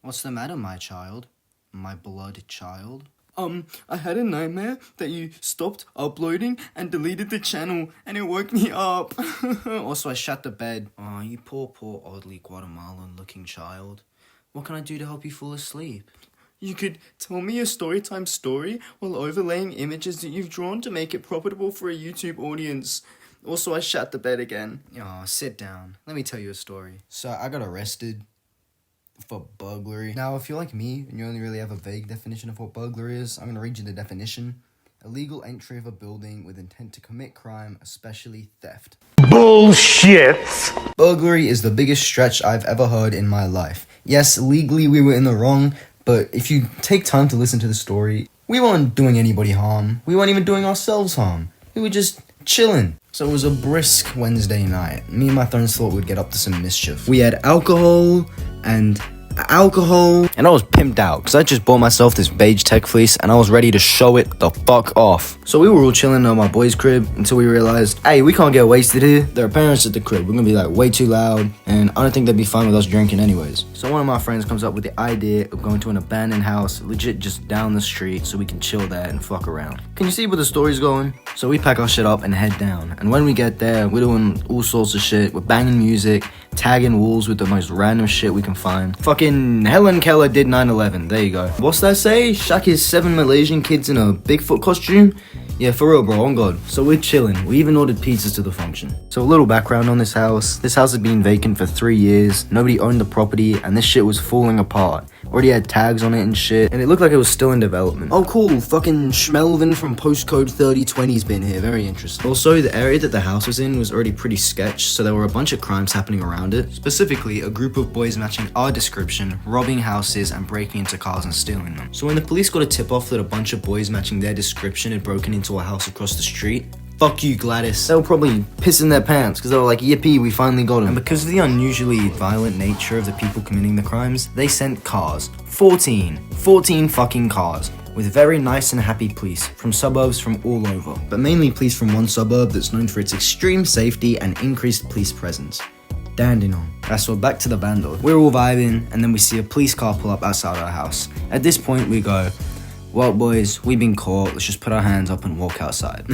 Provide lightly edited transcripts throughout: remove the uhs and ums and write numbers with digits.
What's the matter, my child? My blood child? I had a nightmare that you stopped uploading and deleted the channel, and it woke me up. Also, I shut the bed. Oh, you poor, oddly Guatemalan-looking child. What can I do to help you fall asleep? You could tell me a storytime story while overlaying images that you've drawn to make it profitable for a YouTube audience. Also, I shut the bed again. Oh, sit down. Let me tell you a story. So, I got arrested for burglary. Now, if you're like me and you only really have a vague definition of what burglary is, I'm going to read you the definition. Illegal entry of a building with intent to commit crime, especially theft. Bullshit! Burglary is the biggest stretch I've ever heard in my life. Yes, legally we were in the wrong, but if you take time to listen to the story, we weren't doing anybody harm. We weren't even doing ourselves harm. We were just chilling. So it was a brisk Wednesday night. Me and my friends thought we'd get up to some mischief. We had alcohol, and I was pimped out because I just bought myself this beige tech fleece and I was ready to show it the fuck off. So we were all chilling at my boy's crib until we realized, hey, we can't get wasted here. There are parents at the crib. We're gonna be like way too loud, and I don't think they'd be fine with us drinking anyways. So one of my friends comes up with the idea of going to an abandoned house legit just down the street so we can chill there and fuck around. Can you see where the story's going? So we pack our shit up and head down, and when we get there, we're doing all sorts of shit. We're banging music, tagging walls with the most random shit we can find. Fucking Helen Keller did 9/11. There you go. What's that say? Shaq is 7 Malaysian kids in a Bigfoot costume? Yeah, for real, bro, on God. So we're chilling. We even ordered pizzas to the function. So a little background on this house. This house had been vacant for 3 years. Nobody owned the property, and this shit was falling apart. Already had tags on it and shit, and it looked like it was still in development. Oh, cool. Fucking Schmelvin from postcode 3020's been here. Very interesting. Also, the area that the house was in was already pretty sketch, so there were a bunch of crimes happening around it. Specifically, a group of boys matching our description, robbing houses and breaking into cars and stealing them. So when the police got a tip-off that a bunch of boys matching their description had broken into a house across the street, fuck you, Gladys. They were probably pissing their pants because they were like, yippee, we finally got him. And because of the unusually violent nature of the people committing the crimes, they sent cars. 14 fucking cars. With very nice and happy police from suburbs from all over. But mainly police from one suburb that's known for its extreme safety and increased police presence. Dandenong. Right, so back to the bando. We're all vibing, and then we see a police car pull up outside our house. At this point, we go, well, boys, we've been caught. Let's just put our hands up and walk outside.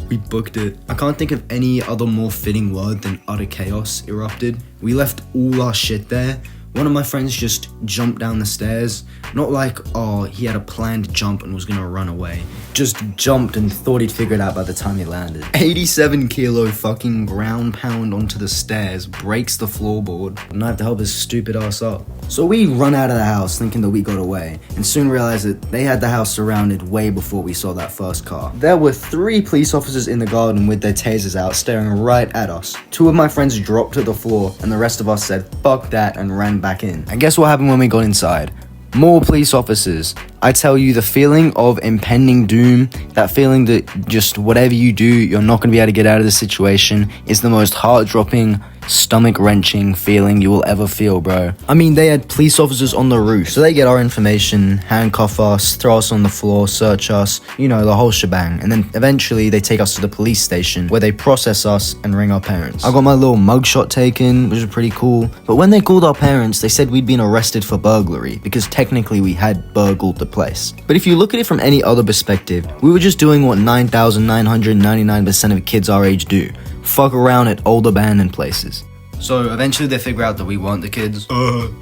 We booked it. I can't think of any other more fitting word than utter chaos erupted. We left all our shit there. One of my friends just jumped down the stairs. Not like, oh, he had a planned jump and was gonna run away. Just jumped and thought he'd figure it out by the time he landed. 87 kilo fucking ground pound onto the stairs, breaks the floorboard, and I have to help his stupid ass up. So we run out of the house thinking that we got away, and soon realized that they had the house surrounded way before we saw that first car. There were 3 police officers in the garden with their tasers out, staring right at us. 2 of my friends dropped to the floor, and the rest of us said, fuck that, and ran back in. And guess what happened when we got inside? More police officers. I tell you, the feeling of impending doom, that feeling that just whatever you do, you're not going to be able to get out of the situation, is the most heart-dropping, stomach-wrenching feeling you will ever feel, bro. I mean, they had police officers on the roof, so they get our information, handcuff us, throw us on the floor, search us, you know, the whole shebang. And then eventually they take us to the police station where they process us and ring our parents. I got my little mugshot taken, which was pretty cool. But when they called our parents, they said we'd been arrested for burglary because technically we had burgled the place. But if you look at it from any other perspective, we were just doing what 9,999% of kids our age do. Fuck around at old abandoned places. So eventually they figure out that we weren't the kids.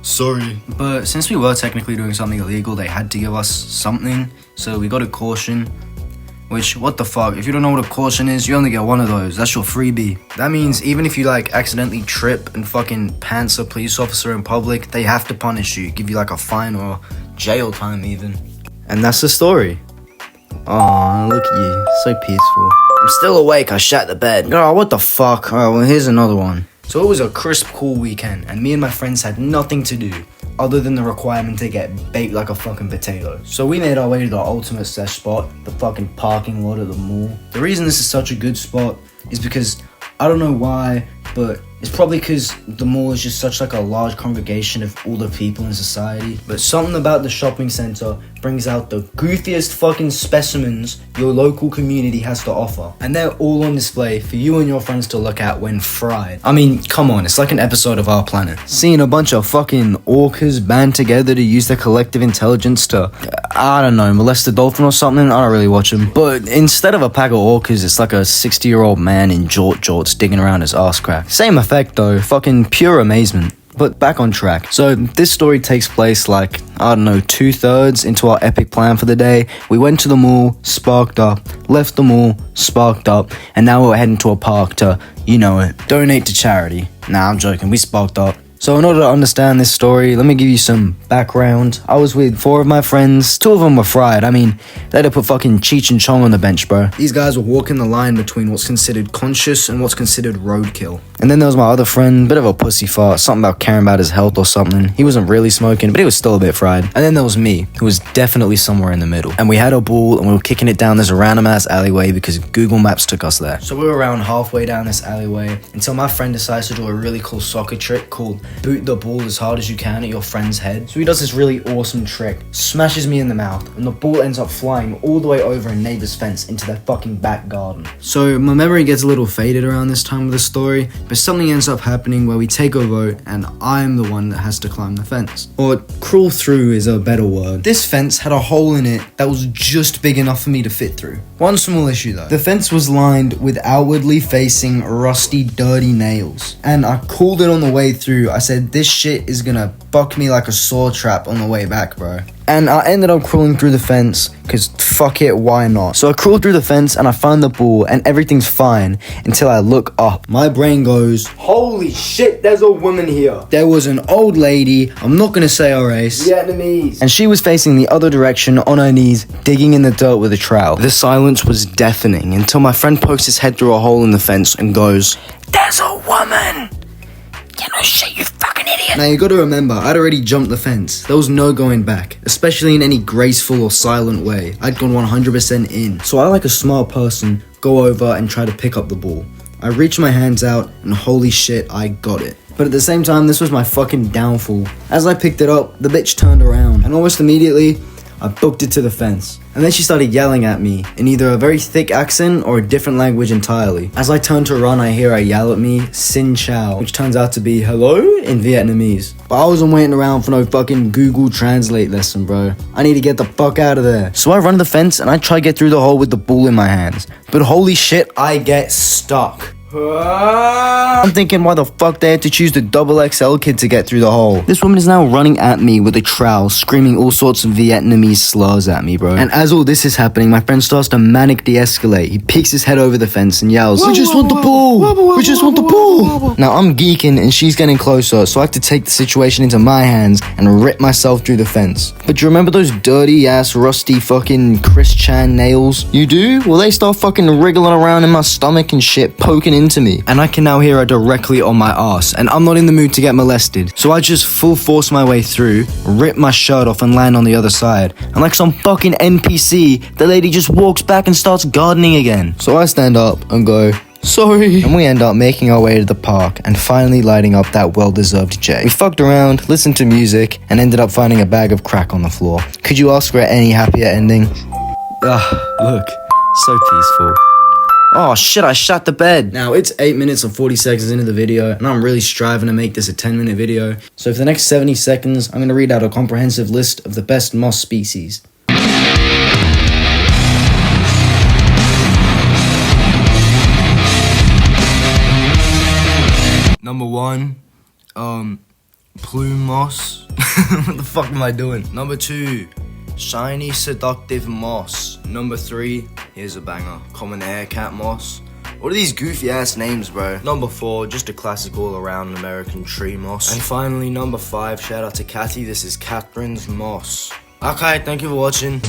Sorry. But since we were technically doing something illegal, they had to give us something. So we got a caution. Which, what the fuck? If you don't know what a caution is, you only get one of those. That's your freebie. That means even if you like accidentally trip and fucking pants a police officer in public, they have to punish you. Give you like a fine or jail time even. And that's the story. Aw, look at you. So peaceful. I'm still awake. I shat the bed. Oh, what the fuck? Alright, well, here's another one. So it was a crisp, cool weekend, and me and my friends had nothing to do other than the requirement to get baked like a fucking potato. So we made our way to the ultimate sesh spot, the fucking parking lot of the mall. The reason this is such a good spot is because, I don't know why, but It's probably because the mall is just such like a large congregation of all the people in society. But something about the shopping center brings out the goofiest fucking specimens your local community has to offer. And they're all on display for you and your friends to look at when fried. I mean, come on, it's like an episode of Our Planet. Seeing a bunch of fucking orcas band together to use their collective intelligence to, I don't know, molest a dolphin or something. I don't really watch them. But instead of a pack of orcas, it's like a 60-year-old man in jorts digging around his ass crack. Same effect though, fucking pure amazement. But back on track. So this story takes place like, I don't know, 2/3 into our epic plan for the day. We went to the mall, sparked up, left the mall, sparked up, and now we're heading to a park to, you know it, donate to charity. Nah, I'm joking, we sparked up. So in order to understand this story, let me give you some background. I was with 4 of my friends. 2 of them were fried. I mean, they had to put fucking Cheech and Chong on the bench, bro. These guys were walking the line between what's considered conscious and what's considered roadkill. And then there was my other friend, bit of a pussy fart, something about caring about his health or something. He wasn't really smoking, but he was still a bit fried. And then there was me, who was definitely somewhere in the middle. And we had a ball and we were kicking it down this random ass alleyway because Google Maps took us there. So we were around halfway down this alleyway until my friend decides to do a really cool soccer trick called boot the ball as hard as you can at your friend's head. So he does this really awesome trick, smashes me in the mouth, and the ball ends up flying all the way over a neighbor's fence into their fucking back garden. So my memory gets a little faded around this time of the story, but something ends up happening where we take a vote and I'm the one that has to climb the fence. Or crawl through is a better word. This fence had a hole in it that was just big enough for me to fit through. One small issue though. The fence was lined with outwardly facing rusty, dirty nails. And I called it on the way through. I said, this shit is gonna fuck me like a saw trap on the way back, bro. And I ended up crawling through the fence, cause fuck it, why not? So I crawled through the fence and I find the ball and everything's fine until I look up. My brain goes, holy shit, there's a woman here. There was an old lady, I'm not gonna say her race, Vietnamese. And she was facing the other direction on her knees, digging in the dirt with a trowel. The silence was deafening until my friend pokes his head through a hole in the fence and goes, there's a woman. You know shit, you fucking idiot. Now you gotta remember, I'd already jumped the fence. There was no going back, especially in any graceful or silent way. I'd gone 100% in. So I, like a smart person, go over and try to pick up the ball. I reach my hands out and holy shit, I got it. But at the same time, this was my fucking downfall. As I picked it up, the bitch turned around and almost immediately, I booked it to the fence. And then she started yelling at me in either a very thick accent or a different language entirely. As I turn to run, I hear her yell at me, Xin Chao, which turns out to be hello in Vietnamese. But I wasn't waiting around for no fucking Google Translate lesson, bro. I need to get the fuck out of there. So I run to the fence and I try to get through the hole with the ball in my hands. But holy shit, I get stuck. I'm thinking why the fuck they had to choose the XXL kid to get through the hole. This woman is now running at me with a trowel, screaming all sorts of Vietnamese slurs at me, bro. And as all this is happening, my friend starts to manic de-escalate. He peeks his head over the fence and yells, we just want the ball! We just want the ball! Now I'm geeking and she's getting closer, so I have to take the situation into my hands and rip myself through the fence. But do you remember those dirty ass rusty fucking Chris Chan nails? You do? Well, they start fucking wriggling around in my stomach and shit, poking into me. And I can now hear her directly on my ass, and I'm not in the mood to get molested. So I just full force my way through, rip my shirt off and land on the other side. And like some fucking NPC, the lady just walks back and starts gardening again. So I stand up and go, sorry. And we end up making our way to the park and finally lighting up that well-deserved J. We fucked around, listened to music, and ended up finding a bag of crack on the floor. Could you ask for any happier ending? Look, so peaceful. Oh shit, I shot the bed. Now it's 8 minutes and 40 seconds into the video, and I'm really striving to make this a 10-minute video. So for the next 70 seconds, I'm gonna read out a comprehensive list of the best moss species. Number 1, plume moss. What the fuck am I doing? Number 2, shiny seductive moss. Number 3, here's a banger, common aircat moss. What are these goofy ass names, bro? Number 4, just a classic all around American tree moss. And finally, number 5, shout out to Cathy, this is Catherine's moss. Okay, thank you for watching.